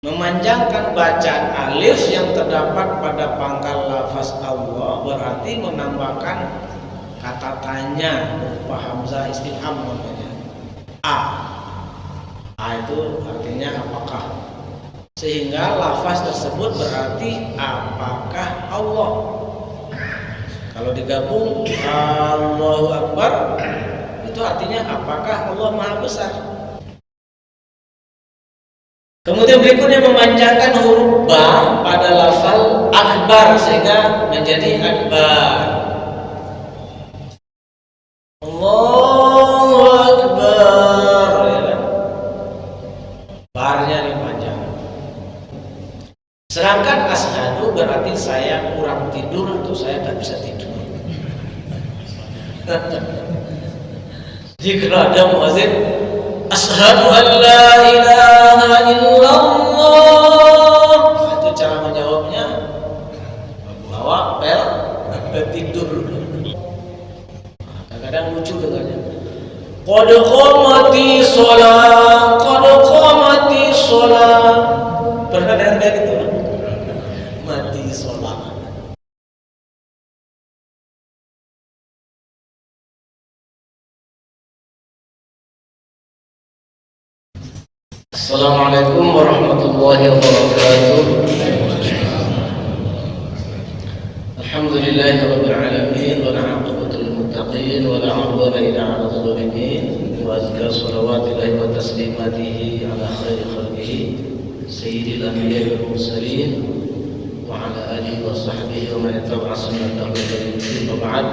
Memanjangkan bacaan alif yang terdapat pada pangkal lafaz Allah berarti menambahkan kata tanya berupa hamzah istifham namanya. A itu artinya apakah. Sehingga lafaz tersebut berarti apakah Allah. Kalau digabung Allahu Akbar itu artinya apakah Allah Maha Besar. Kemudian berikutnya memanjangkan huruf ba pada lafal akbar sehingga menjadi akbar. Allahu Akbar, ya kan? Barnya dipanjang. Sedangkan asyhadu berarti saya kurang tidur atau saya tak bisa tidur. Jika ada muazin asyhadu an la ilaha illallah, itu cara menjawabnya bawa bel tidur. Kadang-kadang lucu dengannya. Qad qamati shalah, qad qamati shalah. Pernah dengar kayak gitu? Mati shalah. Assalamualaikum warahmatullahi wabarakatuh. Alhamdulillahi rabbil alamin wal 'aqibatul muttaqin wa la 'udwana illa 'alal zalimin. Wa azka salawatillahi wa taslimatihi ala khairi khalqihi sayyidil anbiya'i wal mursalin wa ala alihi wa sahbihi wa man ittaba'a sunnatahu ila yaumil din. Wa ba'd.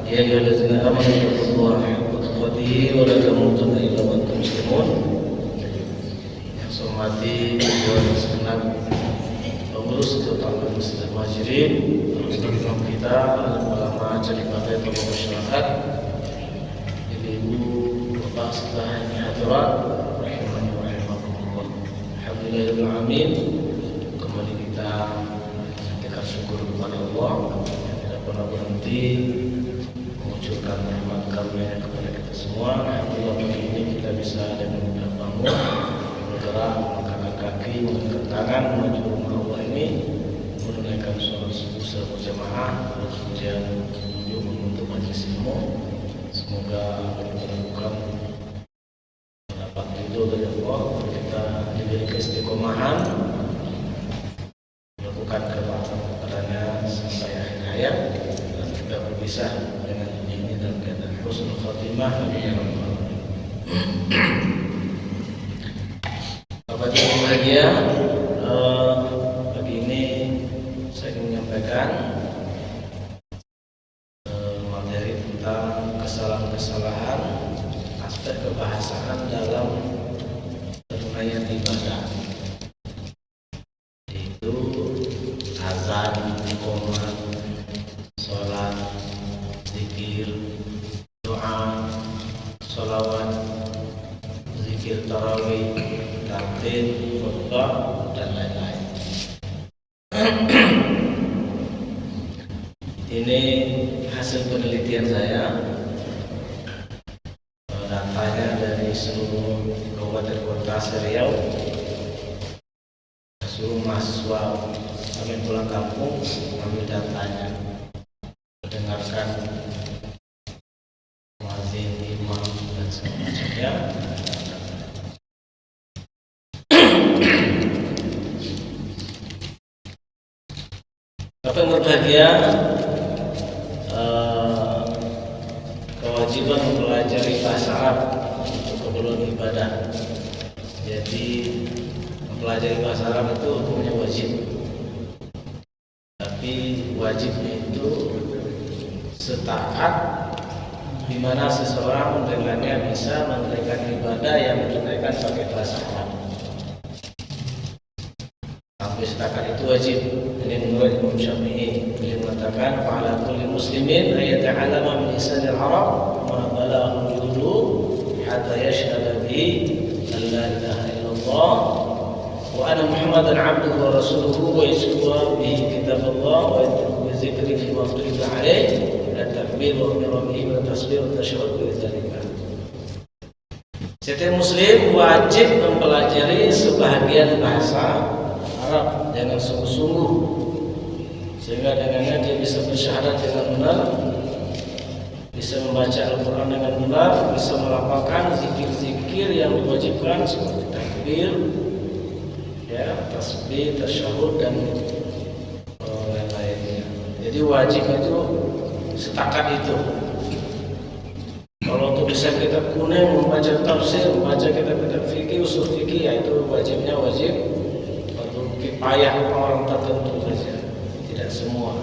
Ya ayyuhallazina amanu taqullaha haqqa tuqatih wa la tamutunna illa wa antum muslimun. Hormati Tuan Senat pengurus terutama Muslim Majirin, imam kita, ulama jadi partai tokoh masyarakat, ibu-ibu, bapak serta hadirat, rahimani wa rahimakumullah. Alhamdulillahirabbil alamin. Kembali kita menyampaikan syukur kepada Allah yang tidak pernah berhenti mengucurkan rahmat karunia kepada kita semua. Alhamdulillah pagi ini kita bisa dengan mudah bangun, bergerak, mengangkat kaki, mengangkat tangan menuju rumah Allah ini, menunaikan sholat subuh secara berjamaah, kemudian menuju untuk majelis ilmu. Semoga kita lakukan mendapat ridho dari Allah, kita diberi keistiqomahan, melakukan ketaatan kepadanya sampai akhir hayat, dan kita berpisah dengan ini dalam keadaan husnul khatimah. Bapak Ibu bahagia, pagi ini saya ingin menyampaikan materi tentang kesalahan-kesalahan aspek kebahasaan dalam penunaian ibadah, yaitu azan, qomat, sholat, zikir, doa, sholawat, zikir tarawih, takbir, khutbah, dan lain-lain. Ini hasil penelitian saya, datanya dari seluruh kabupaten kota Riau, seluruh mahasiswa kami pulang kampung mengambil datanya, mendengarkan muadzin, imam, dan sebagainya. Bapak yang berbahagia, kewajiban mempelajari bahasa Arab untuk keperluan ibadah. Jadi mempelajari bahasa Arab itu hukumnya wajib, tapi wajibnya itu setaat di mana seseorang dengannya bisa menunaikan ibadah yang ditunaikan pakai bahasa Arab. Sampai setakat itu wajib. Ini menurut Imam Syafi'i, beliau mengatakan fa'ala kulli muslimin ayata'allama min lisanil Arab ma balagha juluhu hatta yashhada bi an la ilaha illallah wa anna Muhammadan 'abduhu wa rasuluhu wa yasqa bihi kitabullah wa yadhkuru bi dzikri fi ma turida 'alaihi la takbir wa bihi wa tasbih wa tashahhud wa dzalika. Setiap muslim wajib mempelajari sebahagian bahasa Arab dengan sungguh-sungguh, sehingga dengannya dia bisa bersyahadat dengan benar, bisa membaca Al-Quran dengan benar, bisa melafalkan zikir-zikir yang diwajibkan seperti takbir, ya, tasbih, tasyahud dan lain-lainnya. Jadi wajib itu setakat itu. Kalau untuk bisa kita kuning membaca tafsir, membaca kitab-kitab fikih, usul fikih, ya itu wajibnya wajib fardu kifayah orang tertentu saja, tidak semua.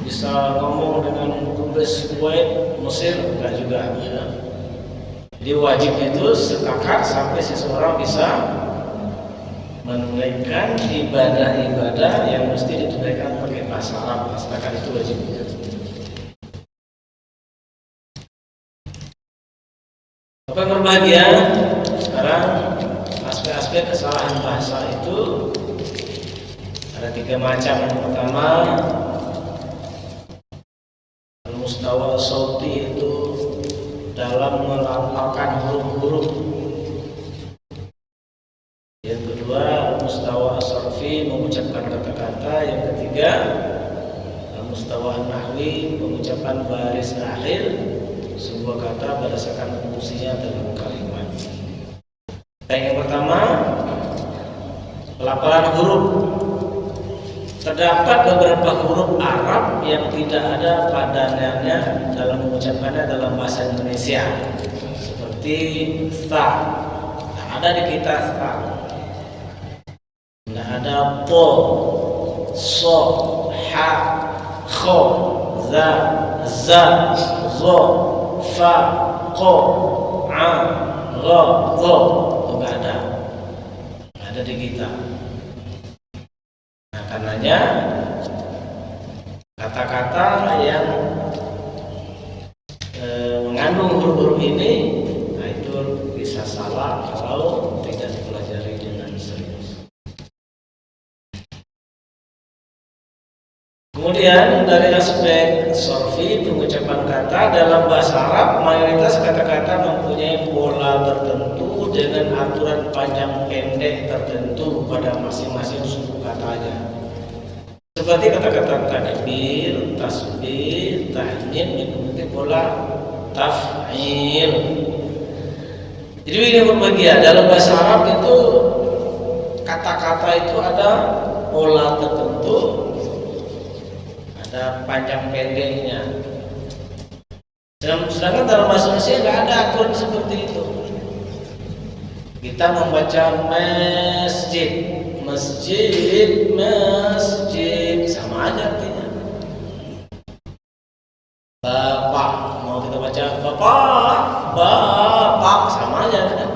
Bisa ngomong dengan Kuwait, Kuwait, Mesir, enggak juga. Ya. Jadi wajib itu setakat sampai seseorang bisa menunaikan ibadah-ibadah yang mesti ditunaikan pakai bahasa Arab. Setakat itu wajibnya. Apa yang berbahagia? Sekarang aspek-aspek kesalahan bahasa itu ada 3 macam. Yang pertama, mustawa sauti itu dalam melafalkan huruf-huruf. Yang kedua, mustawa sarfi mengucapkan kata-kata. Yang ketiga, mustawa nahwi pengucapan baris akhir sebuah kata berdasarkan fungsinya dalam kalimat. Yang pertama, pelafalan huruf. Terdapat beberapa huruf Arab yang tidak ada padanannya dalam mengucapkannya dalam bahasa Indonesia, seperti sa. Tidak ada di kita sa. Tidak ada po, so, ha, kho, za, zo, fa, ko, a, ro, zo. Itu nggak ada. Nggak ada di kita. Nah, karenanya kata-kata yang mengandung huruf-huruf ini, nah itu bisa salah kalau tidak dipelajari dengan serius. Kemudian dari aspek sorfi, pengucapan kata dalam bahasa Arab, mayoritas kata-kata mempunyai pola tertentu dengan aturan panjang pendek tertentu pada masing-masing suku katanya. Seperti kata-kata takbir, tasbih, tahmid mengikuti pola taf'il. Jadi ini berbahagia dalam bahasa Arab itu kata-kata itu ada pola tertentu, ada panjang pendeknya. Sedangkan dalam bahasa Indonesia nggak ada aturan seperti itu. Kita membaca masjid, masjid, masjid, sama aja artinya. Bapak, mau kita baca bapak, bapak, sama aja kan?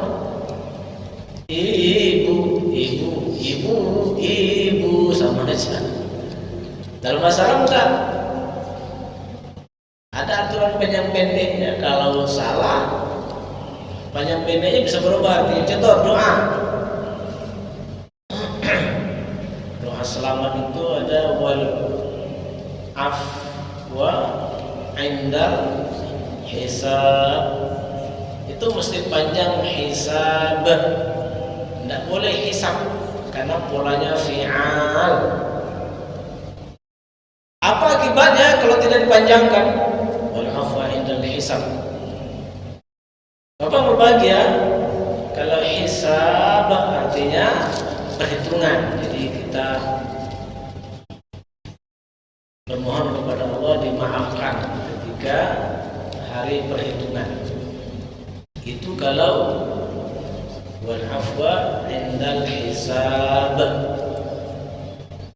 Ibu, ibu, ibu, ibu, sama aja. Dalam bahasa Arab enggak. Ada aturan panjang pendeknya. Kalau salah, panjang pendeknya bisa berubah artinya. Contoh doa. Doa selamat itu ada wal afwa indal hisab. Itu mesti panjang hisab. Tidak boleh hisab karena polanya fi'al. Apa akibatnya kalau tidak dipanjangkan? Wal afwa indal hisab. Bapak berbahagia kalau hisab artinya perhitungan. Jadi kita bermohon kepada Allah dimaafkan ketika hari perhitungan. Itu kalau wal afwa indal hisab.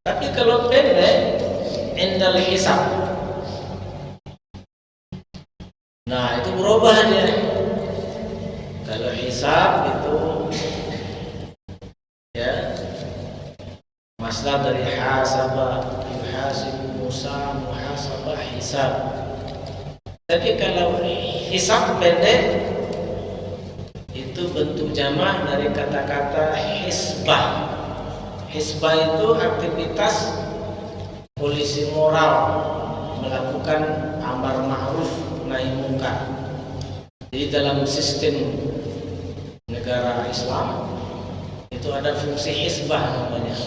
Tapi kalau pendek indal hisab, nah itu berubah dia. Kalau hisab itu ya masdar dari hasaba, yuhasib, musa, muhasabah, hisab. Tapi kalau hisab pendek itu bentuk jamak dari kata-kata hisbah. Hisbah itu aktivitas polisi moral, melakukan amar ma'ruf nahi munkar. Jadi dalam sistem negara Islam itu ada fungsi hisbah namanya.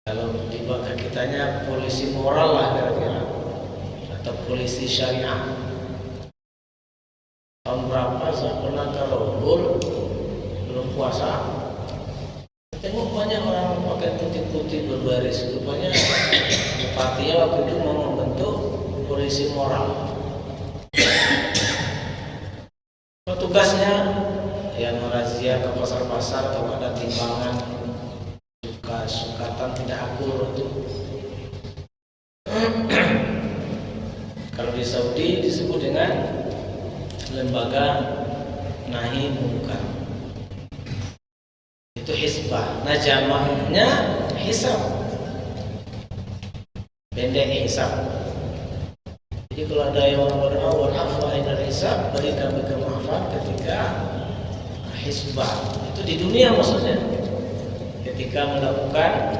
Kalau di bahasa kitanya polisi moral lah kira-kira, atau polisi syariah. Tahun berapa saya pernah ke Rohul belum puasa, tengok banyak orang pakai putih-putih berbaris. Rupanya bupatinya waktu itu mau membentuk polisi moral. Tugasnya yang merazia ke pasar-pasar kalau ada timbangan sukatan tidak akur itu. Kalau di Saudi disebut dengan lembaga nahi mungkar. Itu hisbah. Nah jamaknya hisab. Pendek hisab. Jadi kalau ada yang berdoa wa'afu ainal hisab, beri kami kemaafan ketika hisbah. Itu di dunia maksudnya. Ketika melakukan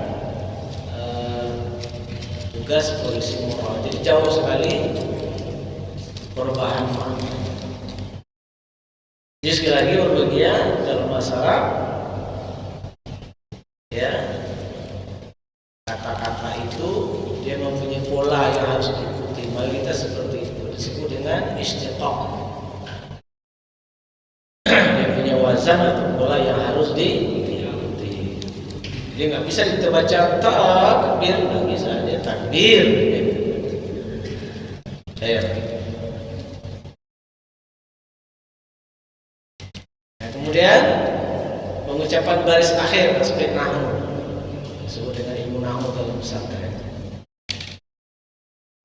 tugas polisi moral. Jadi jauh sekali perubahan makna. Jadi sekali lagi berbahagia dalam bahasa Arab, ya, kata-kata itu dia mempunyai pola yang harus diikuti. Mayoritas seperti itu disebut dengan istiqaq. Dia punya wazan atau pola yang harus diikuti. Dia nggak bisa kita baca takbir, nggak bisa dia takbir. Nah, kemudian pengucapan baris akhir aspek nahwu disebut dengan ilmu nahwu dalam pesantren.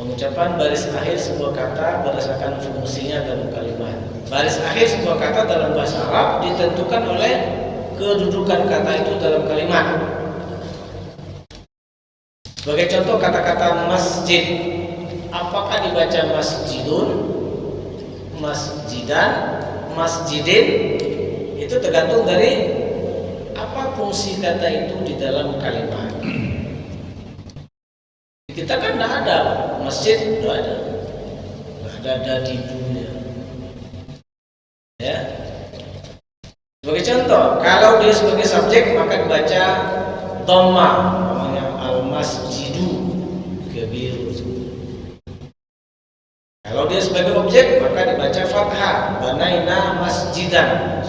Pengucapan baris akhir sebuah kata berdasarkan fungsinya dalam kalimat. Baris akhir sebuah kata dalam bahasa Arab ditentukan oleh kedudukan kata itu dalam kalimat. Sebagai contoh kata-kata masjid, apakah dibaca masjidun, masjidan, masjidin? Itu tergantung dari apa fungsi kata itu di dalam kalimat. Kita kan tidak ada masjid, tidak ada di dunia. Ya. Sebagai contoh, kalau dia sebagai subjek maka dibaca dhamma, namanya al-masjidu kabiru. Kalau dia sebagai objek maka dibaca fathah, banaina masjidan.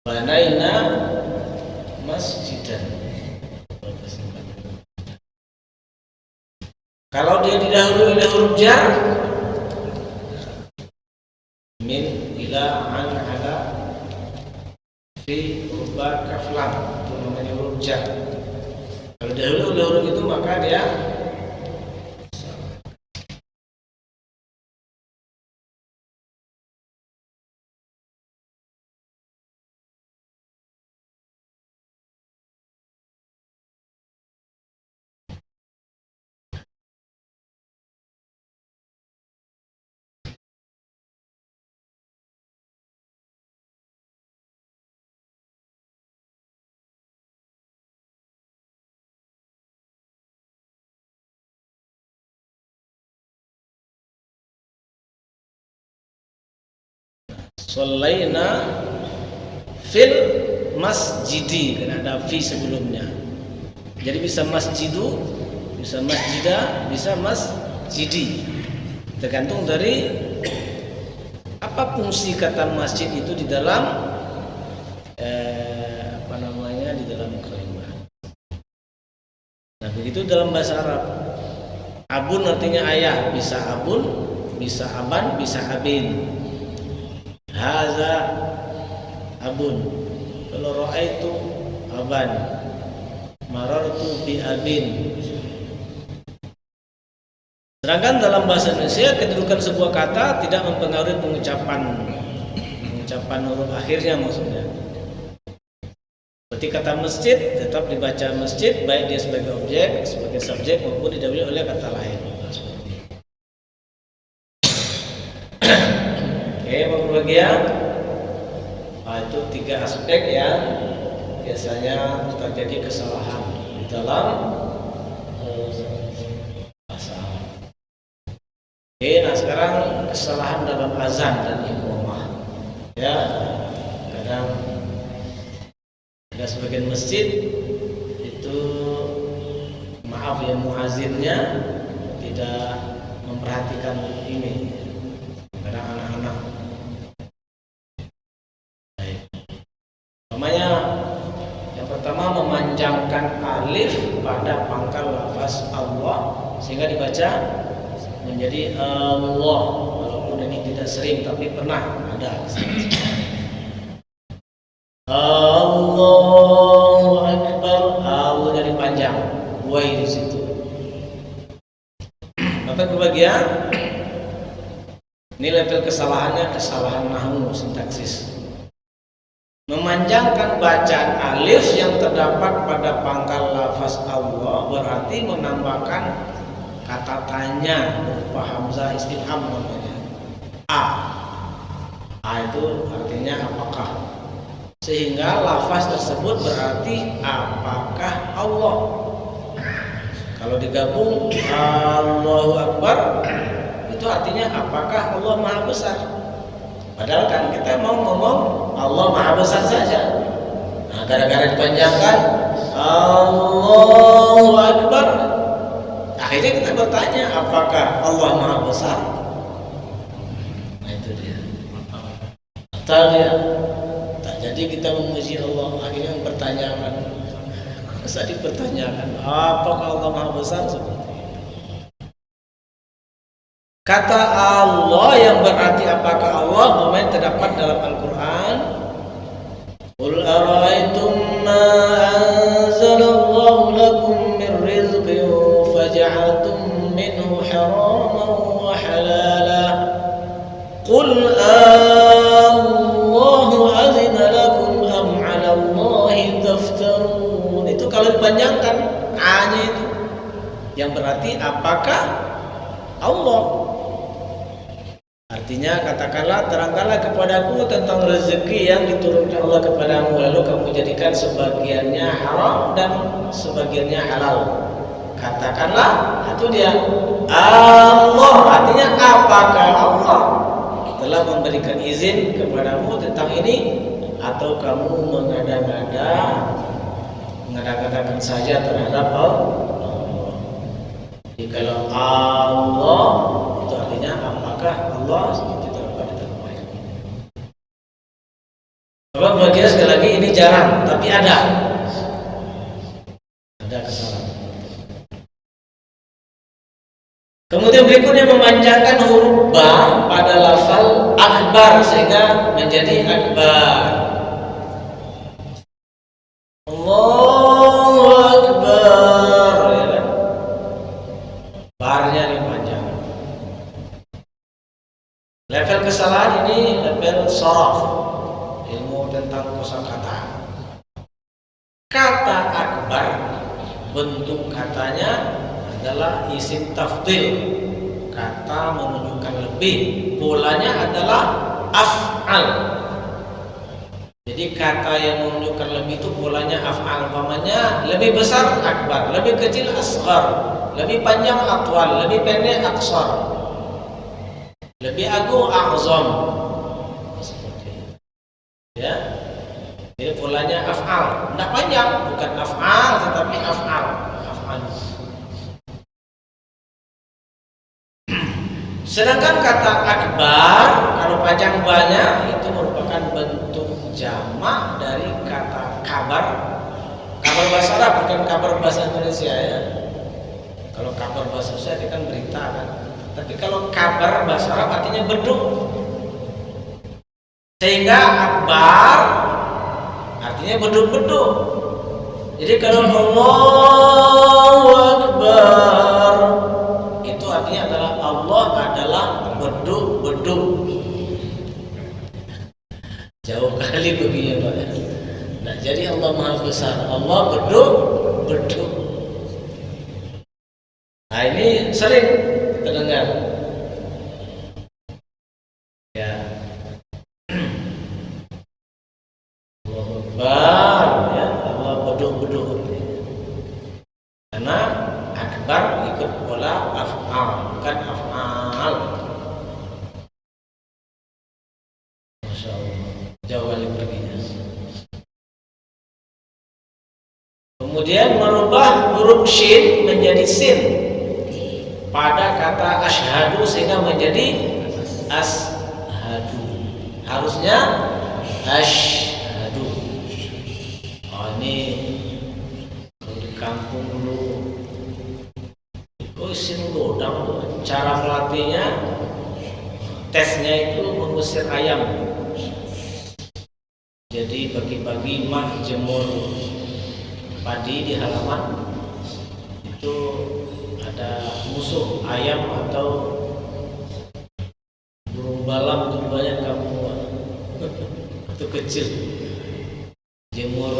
Banaina masjidan. Kalau dia didahului oleh huruf jar, min, ila, an, ala, fi, ruba, kaflam, itu namanya huruf jar. Kalau didahului oleh huruf itu maka dia Sholaina fil masjidi, karena ada fi sebelumnya. Jadi bisa masjidu, bisa masjidah, bisa masjidi. Tergantung dari apa fungsi kata masjid itu di dalam di dalam kalimat. Nah, begitu dalam bahasa Arab. Abun artinya ayah, bisa abun, bisa aban, bisa abin. Haza abun. Kalau ra'aitu aban, marartu bi abin. Sedangkan dalam bahasa Indonesia kedudukan sebuah kata tidak mempengaruhi pengucapan huruf akhirnya maksudnya. Seperti kata masjid tetap dibaca masjid, baik dia sebagai objek, sebagai subjek maupun didahului oleh kata lain. Oke, bahagia. Itu 3 aspek yang biasanya terjadi kesalahan di dalam bahasa. Oke, nah sekarang kesalahan dalam azan dan iqamah. Ya, kadang ada sebagian masjid itu maaf ya muazzinnya tidak memperhatikan ini. Kadang anak-anak. Baik. Namanya yang pertama memanjangkan alif pada pangkal lafaz Allah sehingga dibaca menjadi Allah, walaupun ini tidak sering tapi pernah ada. Allahu Akbar, Allah jadi panjang, buai di situ. Bapak berbahagia, ini level kesalahannya kesalahan nahwu sintaksis. Memanjangkan bacaan alif yang terdapat pada pangkal lafaz Allah berarti menambahkan kata tanya berupa hamzah istifham namanya. A itu artinya apakah? Sehingga lafaz tersebut berarti apakah Allah. Kalau digabung Allahu Akbar itu artinya apakah Allah Maha Besar. Padahal kan kita mau ngomong Allah Maha Besar saja. Nah, gara-gara dipanjangkan Allahu Akbar, akhirnya kita bertanya apakah Allah Maha Besar. Nah itu dia. Batal ya. Jadi kita memuji Allah, akhirnya mempertanyakan. Masa dipertanyakan apakah Allah Maha Besar seperti itu. Kata Allah yang berarti apakah Allah memang terdapat dalam Al-Quran. Qul ara'aytum ma anzalallahu lakum min rizqin faja'altum minhu haraman wa halala. Qul Allahu azina lakum am 'ala Allahi taftarun. Itu kalau dipanjangkan A-nya itu yang berarti apakah Allah. Artinya katakanlah terangkanlah kepadaku tentang rezeki yang diturunkan Allah kepadamu, lalu kamu jadikan sebagiannya haram dan sebagiannya halal. Katakanlah itu dia Allah, artinya apakah Allah telah memberikan izin kepadamu tentang ini atau kamu mengada-ngadakan saja terhadap Allah. Jadi kalau Allah itu artinya apakah Allah seperti terdapat di dalam ayat. Bapak bahagia sekali lagi ini jarang tapi ada kesalahan. Kemudian berikutnya memanjangkan huruf ba pada lafal akbar sehingga menjadi akbar. Allahu Akbar, ya kan? Barnya dipanjang. Level kesalahan ini level sharaf, ilmu tentang kosakata. Kata akbar bentuk katanya adalah isim tafdil, kata menunjukkan lebih, polanya adalah af'al. Jadi kata yang menunjukkan lebih itu polanya af'al, umpamanya lebih besar akbar, lebih kecil asghar, lebih panjang atwal, lebih pendek aqsar, lebih agung a'zam. Seperti itu. Ya. Jadi polanya af'al, tidak panjang, bukan af'al tetapi af'al. Sedangkan kata akbar kalau panjang banyak itu merupakan bentuk jamak dari kata kabar. Kabar bahasa Arab bukan kabar bahasa Indonesia ya. Kalau kabar bahasa Indonesia itu kan berita kan. Tapi kalau kabar bahasa Arab artinya beduk. Sehingga akbar artinya beduk-beduk. Jadi kalau Allahu Akbar itu artinya adalah Allah adalah beduk-beduk. Jauh kali begini Pak. Nah, jadi Allah Maha Besar ini sering kita dengar. Ya. Allah Akbar, ya, Allah beduk-beduk. Karena akbar ikut pola af'al, bukan af'al. Masya Allah, jauh kali perginya. Kemudian merubah huruf shin menjadi sin pada kata asyhadu sehingga menjadi ashadu. Harusnya asyhadu. Oh, ini kalau di kampung dulu itu sin godang tuh. Cara melatihnya, tesnya itu mengusir ayam. Jadi pagi-pagi mak jemur padi di halaman, itu ada musuh ayam atau burung balang itu banyak kampung itu kecil, jemur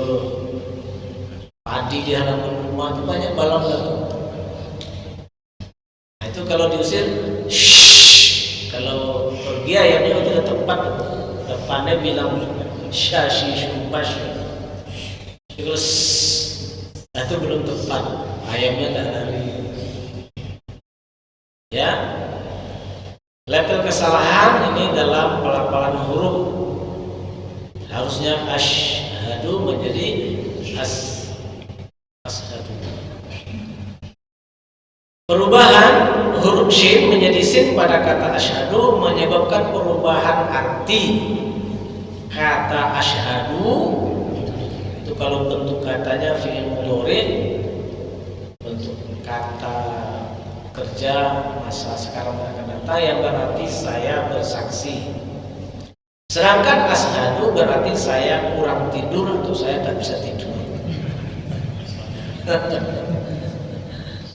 padi di halaman rumah itu banyak balang datang. Nah, itu kalau diusir, kalau pergi ayamnya tidak tepat, depannya bilang syashi shumbash, terus itu belum tepat, ayamnya tak lari. Ya, level kesalahan ini dalam pelafalan huruf. Harusnya asyhadu menjadi ashadu. Perubahan huruf shin menjadi sin pada kata asyhadu menyebabkan perubahan arti. Kata asyhadu itu kalau bentuk katanya fi'il mudhari, bentuk kata kerja masa sekarang akan datang yang berarti saya bersaksi. Sedangkan asyhadu berarti saya kurang tidur atau saya tak bisa tidur.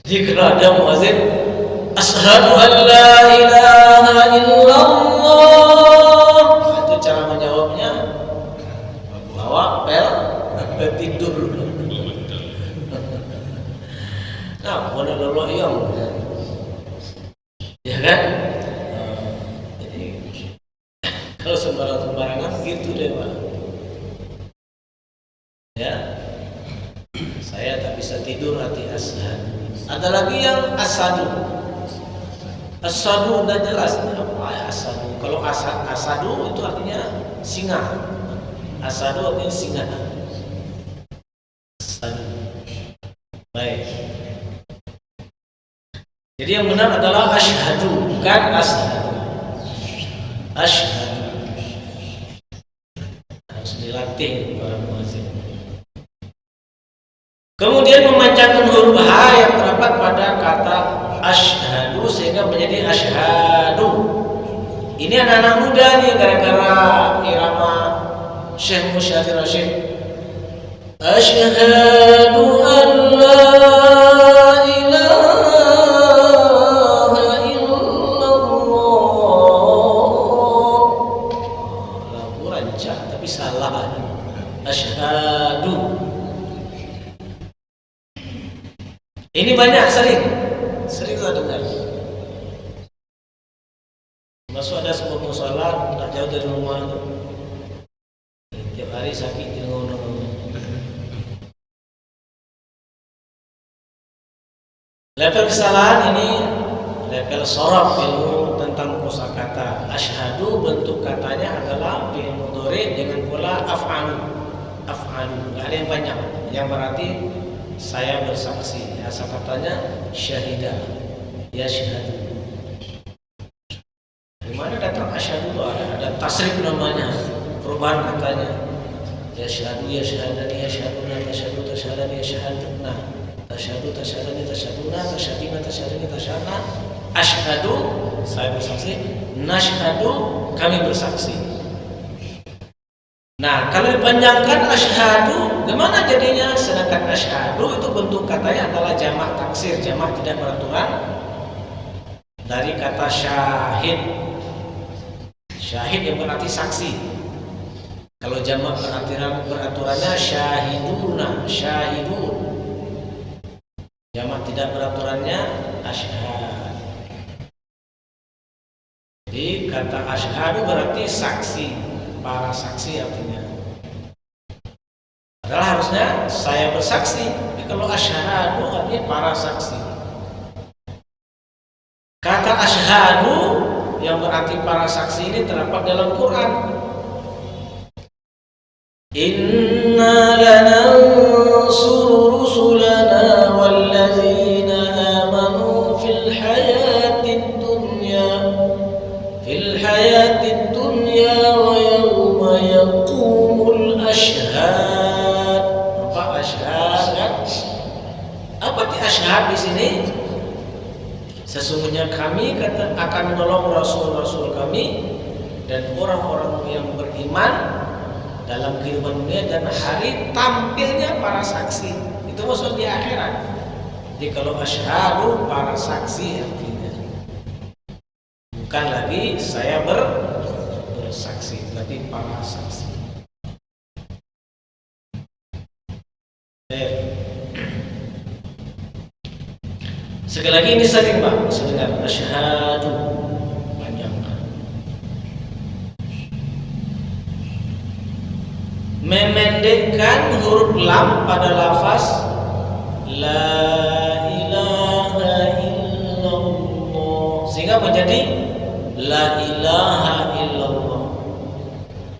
Jadi kalau ada muazin asyhadu an la ilaha illallah, itu cara menjawabnya bawa bel tidur. Nah, boleh loloyong, ya kan? Jadi kalau sembarangan gitu deh Pak. Ya, saya tak bisa tidur hati asyhadu. Ada lagi yang asadu. Asadu udah jelas apa ya asadu. Kalau asadu itu artinya singa. Asadu artinya singa. Asadu. Baik. Jadi yang benar adalah asyhadu, bukan ashadu. Asyhadu. Harus dilatih para muazzin. Kemudian memanjangkan huruf H yang terdapat pada kata asyhadu sehingga menjadi asyhadu. Ini anak-anak muda nih gara-gara irama Syekh Musyahir Rasyid. Asyhadu an la ilaha illallah. Lagu rancak tapi salah. Asyhadu. Ini banyak sering saya dengar. Masuk ada sebuah musola tak jauh dari rumah itu. Tiap hari sakit di ngono. Level kesalahan ini level sorof, ilmu tentang kosakata. Asyhadu bentuk katanya adalah fi'il mudhari dengan pola af'alu. Af'alu, enggak ada yang banyak. Yang berarti saya bersaksi. Asal katanya syahidah, ya syahadu. Dari mana datang asyhadu? Ada tasrif namanya, perubahan katanya. Ya syahadu, ya syahadani, ya syahaduna, tasyhadu, tasyhadani, ya syahaduna, tasyhadu, tasyhadani, tasyhaduna, tasyhadina, tasyhadani, tasyhadna. Asyhadu, saya bersaksi. Nasyhadu, kami bersaksi. Nah, kalau dipanjangkan asyhadu, gimana jadinya? Sedangkan asyhadu itu bentuk katanya adalah jamak taksir, jamak tidak beraturan dari kata syahid. Syahid yang berarti saksi. Kalau jamak beraturannya syahiduna, syahidun. Jamak tidak beraturannya asyhad. Jadi kata asyhadu berarti saksi, para saksi artinya. Padahal harusnya saya bersaksi. Tapi kalau asyhadu artinya para saksi. Kata asyhadu yang berarti para saksi ini terdapat dalam Quran. Inna lanansuru rusulana wallazina amanu fil hayatid dunya wa yawma yaqumul ashhad. Apa asyhad? Apa arti asyhad di sini? Sesungguhnya kami akan menolong rasul-rasul kami dan orang-orang yang beriman dalam kehidupan dunia dan hari tampilnya para saksi. Itu maksud di akhirat. Jadi kalau asyhadu para saksi artinya. Bukan lagi saya bersaksi, tapi para saksi. Sekali lagi ini sering Pak, sedengar asyhadu panjangkan. Memendekkan huruf lam pada lafaz la ilaha illallah sehingga menjadi la ilaha illallah.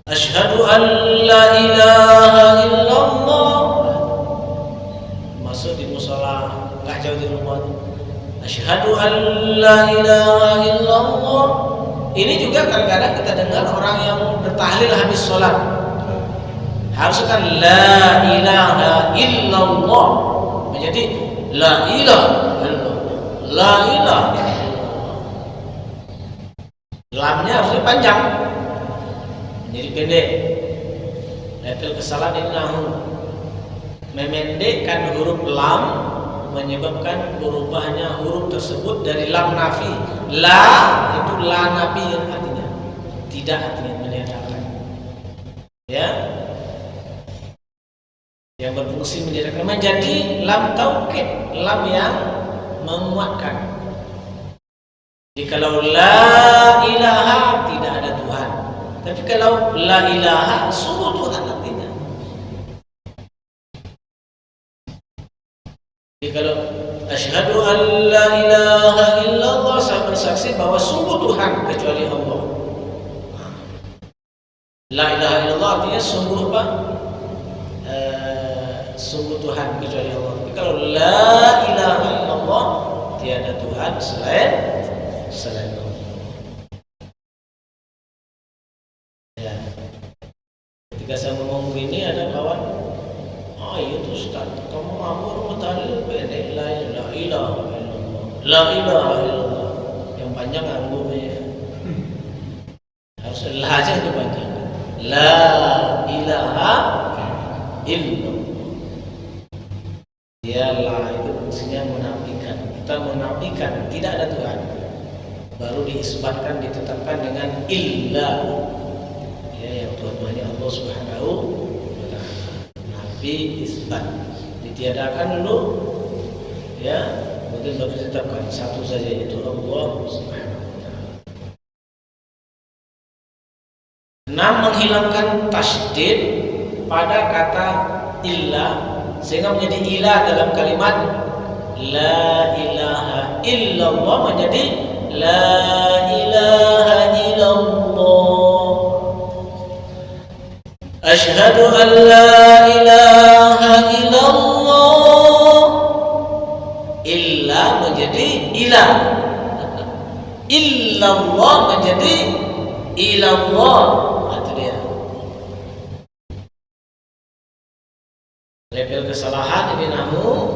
Asyhadu an la ilaha illallah. Masuk di musala enggak jauh di rumah. Asyhadu an la ilaha illallah. Ini juga kadang-kadang kita dengar orang yang bertahlil habis sholat. Harus kan la ilaha illallah menjadi la ilaha illallah. La ilaha illallah. Lamnya harusnya panjang menjadi pendek. Level kesalahan ini nahu memendekkan huruf lam menyebabkan berubahnya huruf tersebut dari lam nafi. La itu la nafi yang artinya tidak, artinya meniadakan. Ya, yang berfungsi meniadakan menjadi lam taukid, lam yang menguatkan. Jadi kalau la ilaha tidak ada Tuhan, tapi kalau la ilaha sungguh Tuhan artinya. Jadi kalau asyhadu an la ilaha illallah, saya bersaksi bahwa sungguh Tuhan kecuali Allah. La ilaha illallah artinya sungguh apa? Sungguh Tuhan kecuali Allah. Tapi kalau la ilaha illallah, tiada Tuhan selain Allah. Ya. Ketika saya ngomong begini, ada kawan, itu Ustaz, kamu amur mutahlil pendek, la ilaha illallah, la ilaha illallah. Yang panjang amurnya. Harus la aja itu panjang. La ilaha illallah. Dia la itu fungsinya menafikan. Kita menafikan tidak ada Tuhan. Baru diisbatkan, ditetapkan dengan illa. Ya, yang Tuhan Allah Subhanahu wa taala. Nabi isbat ditiadakan dulu. Ya, kemudian baru ditetapkan satu saja, yaitu Allah Subhanahu wa taala. 6. Menghilangkan tasydid pada kata illa sehingga menjadi ilah dalam kalimat la ilaha illallah menjadi la ilaha illallah. Asyhadu an la ilaha illallah. Illa menjadi ilah. Illallah menjadi ilallah. Itu dia. Level kesalahan ini namun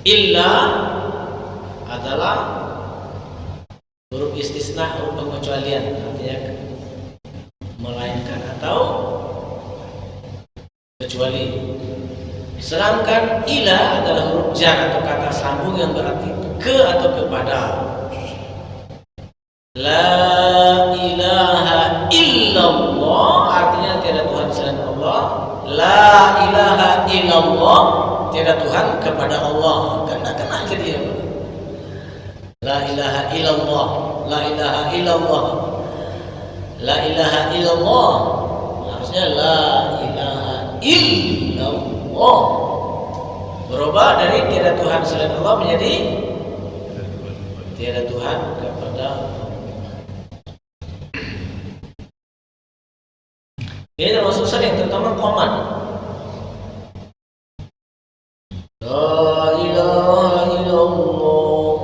illa adalah huruf istisna, huruf pengecualian, artinya melainkan atau kecuali. Sedangkan ila adalah huruf jar atau kata sambung yang berarti ke atau kepada. La ilaha illallah artinya tiada Tuhan selain Allah. La ilaha illallah tiada Tuhan kepada Allah. Kena ke dia. La ilaha illallah, la ilaha illallah, la ilaha illallah. Harusnya la ilaha illallah. Berubah dari tiada Tuhan selain Allah menjadi tiada Tuhan kepada Allah. Ini termasuk sering, terutama qomat. La ilaha illallah.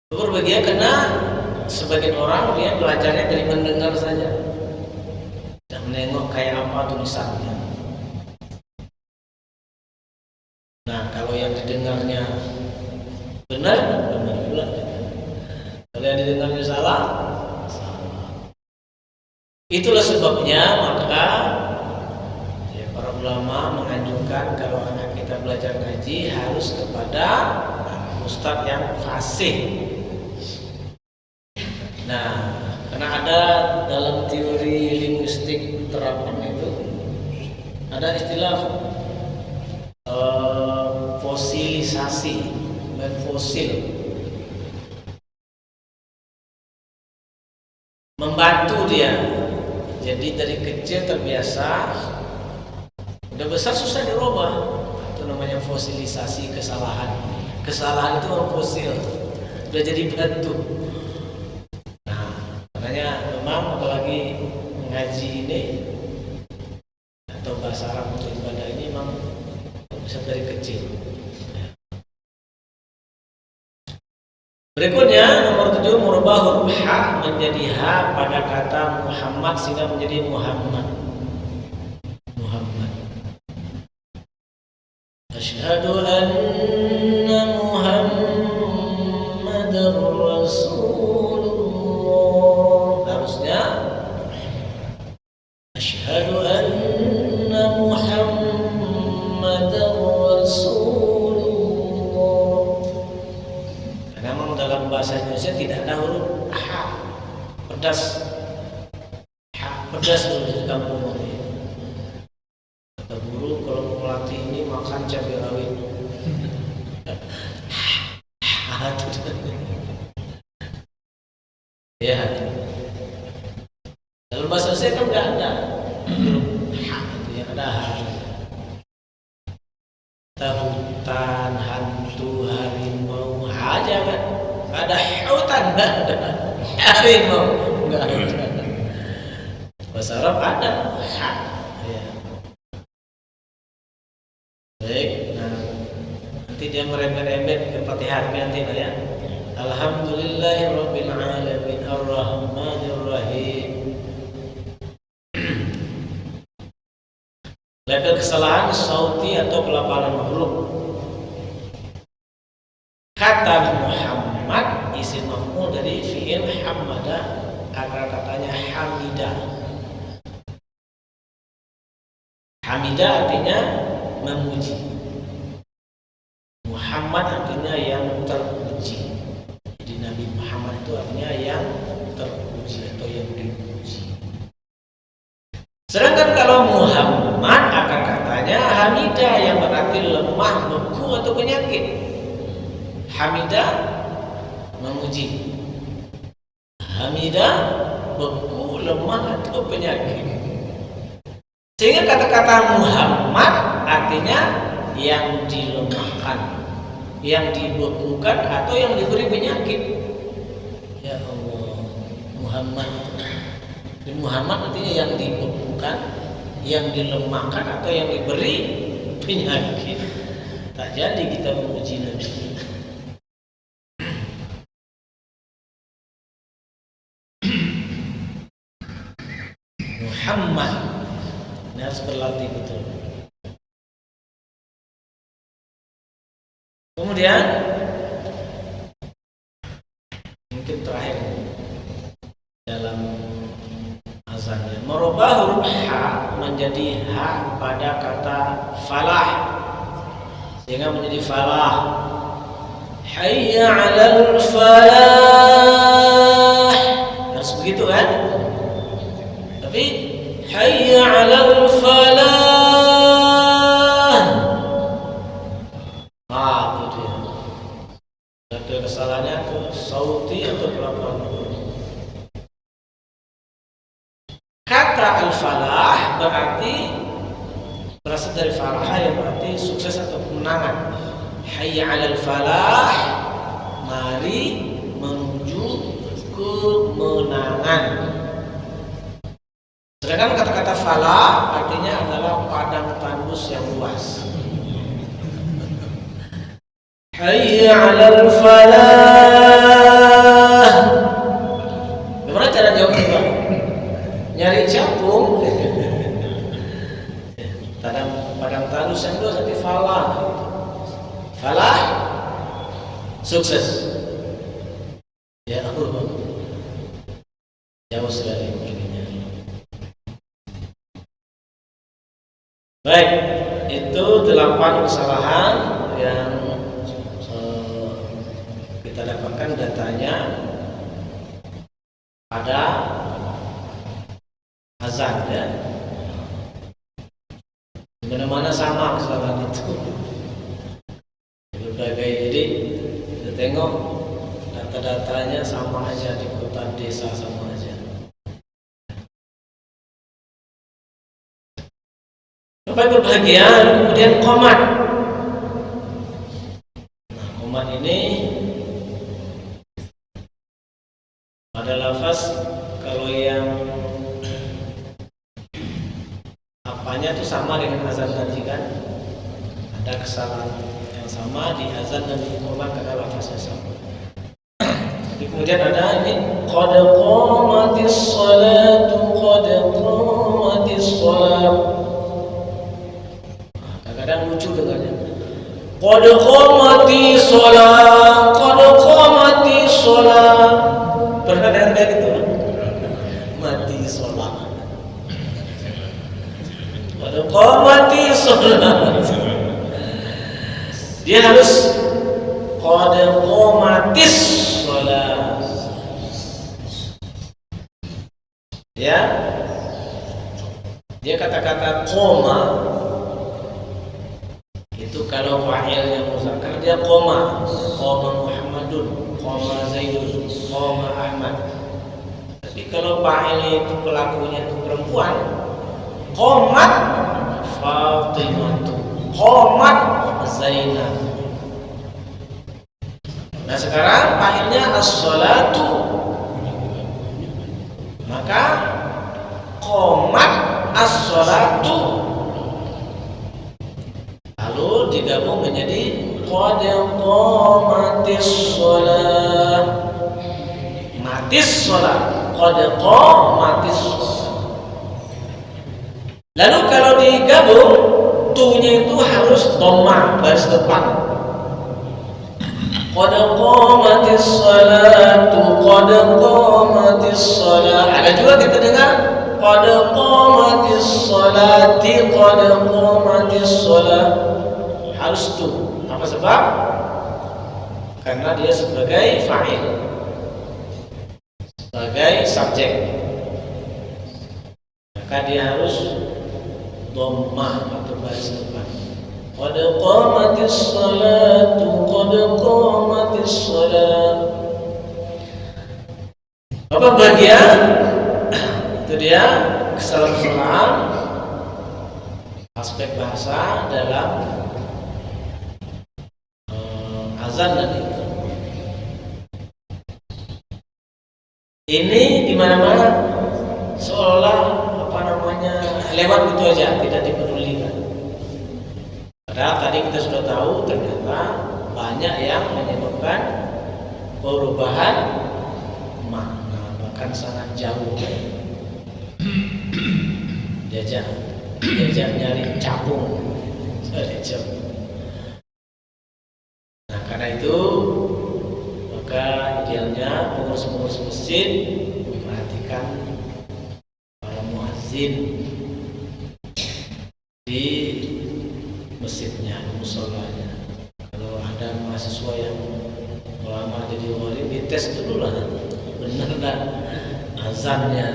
Berbahagia karena sebagian orang dia belajarnya dari mendengar saja, tidak menengok kayak apa tulisannya. Nah, kalau yang didengarnya benar pula. Kalau yang didengarnya salah. Itulah sebabnya maka ya, para ulama menganjurkan kalau anak kita belajar ngaji harus kepada ustadz yang fasih. Nah, karena ada dalam teori linguistik terapan itu ada istilah fosilisasi, menfosil, membantu dia. Jadi dari kecil terbiasa, udah besar susah dirubah. Itu namanya fosilisasi kesalahan. Kesalahan itu fosil, udah jadi batu. Nah, makanya memang apalagi ngaji ini atau bahasa Arab untuk ibadah ini memang bisa dari kecil. Berikutnya nomor 7, merubah huruf H menjadi H pada kata Muhammad sehingga menjadi Muhammad. Muhammad. Asyhadu anna Muhammadar Rasulullah. Harusnya asyhadu anna Muhammadar Rasulullah. Dalam bahasa Indonesia tidak ada huruf H pedas. H pedas di kampung ini. Kata guru kalau mau melatih ini makan cabai rawit. Ya. Dalam bahasa Indonesia kan nggak ada H, yang ada H. Hutan, hantu, harimau, aja kan. Ada hutan, nggak ada harimau, nggak ada. Bahasa Arab ada ya. Baik, nah nanti dia merembet-rembet ke Fatihah nanti ya. Alhamdulillahirabbil alamin arrahmanir rahim. Label kesalahan sauti atau pelafalan huruf. Kata Muhammad isim maf'ul dari fi'il hamada, akar katanya hamida. Hamida artinya memuji. Muhammad artinya yang terpuji. Jadi Nabi Muhammad itu artinya yang terpuji atau yang dipuji. Sedangkan kalau Muhammad akar katanya hamida yang berarti lemah, beku atau penyakit. Hamida memuji, hamida beku, lemah atau penyakit. Sehingga kata-kata Muhammad artinya yang dilemahkan, yang dibekukan atau yang diberi penyakit. Ya Allah, Muhammad. Dan Muhammad artinya yang dibekukan, yang dilemahkan atau yang diberi penyakit. Tak jadi kita memuji Nabi. Muhammad ini harus berlatih betul. Kemudian mungkin terakhir dalam azannya, merubah huruf H menjadi H pada kata falah sehingga menjadi falah. Hayya 'alal falah, harus begitu kan? Tapi hayya 'alal falah kesalahannya ke sauti atau pelafalan. Kata al-falah berarti berasal dari falah yang berarti sukses atau kemenangan. Hayya 'alal falah, mari menuju kemenangan. Sedangkan kata-kata falah artinya adalah padang tandus yang luas. Hayya 'alal falah. Gimana cara jawabnya, Pak? Nyari capung. Padang tandus yang luas arti falah. Falah sukses. Ya Allah, jauh sekali begininya. Baik, itu 8 kesalahan yang kita dapatkan datanya pada azan ya. Dimana-mana sama kesalahan itu. Jadi kita tengok data-datanya sama aja di kota desa sama aja. Bapak berbahagia, kemudian qomat. Nah, qomat ini pada lafaz kalau yang apanya itu sama dengan azan tadi kan, ada kesalahan yang sama di azan dan di qomat karena lafaznya sama. Jadi kemudian ada ini qad qamatis shalatu qad qamatis shalat. Kadang-kadang lucu dengannya. Qad qamatis shalat, qad qamatis shalat. Pernah dengar kayak gitu? Mati shalat. Qad qamatis shalat. Dia harus qad qamatis shalat. Ya. Dia kata-kata qoma itu kalau fa'ilnya muzakkar dia qoma. Qoma Muhammadun, qoma Zaidun, qoma Ahmad. Tapi kalau fa'ilnya itu pelakunya itu perempuan, qomat Fatimah, qomat Zainab. Nah sekarang fa'ilnya as-shalatu, maka qomat as-shalatu lalu digabung menjadi qad qamatis shalah, matis shalah, qad qamatis shalah. Lalu kalau digabung tunya itu harus dhammah baris depan. Qad qamatis shalatu, qad qamatis shalah. Ada juga kita dengar qad qamatis shalati, qad qamatis shalah. Harus tuh. Apa sebab? Karena dia sebagai fa'il, sebagai subjek, maka dia harus dhammah atau baris depan. Qad qamatis shalatu, qad qamatis shalah. Apa bagian? Itu dia kesalahan-kesalahan aspek bahasa dalam azan dan iqamah. Ini di mana-mana seolah lewat gitu aja, tidak dipedulikan. Padahal tadi kita sudah tahu ternyata banyak yang menyebabkan perubahan makna, bahkan sangat jauh. Diajak nyari capung, Nah karena itu maka idealnya pengurus-pengurus masjid memperhatikan para muazzin di masjidnya, di musholanya. Kalau ada mahasiswa yang melamar jadi wali, dites dulu lah benar dan azannya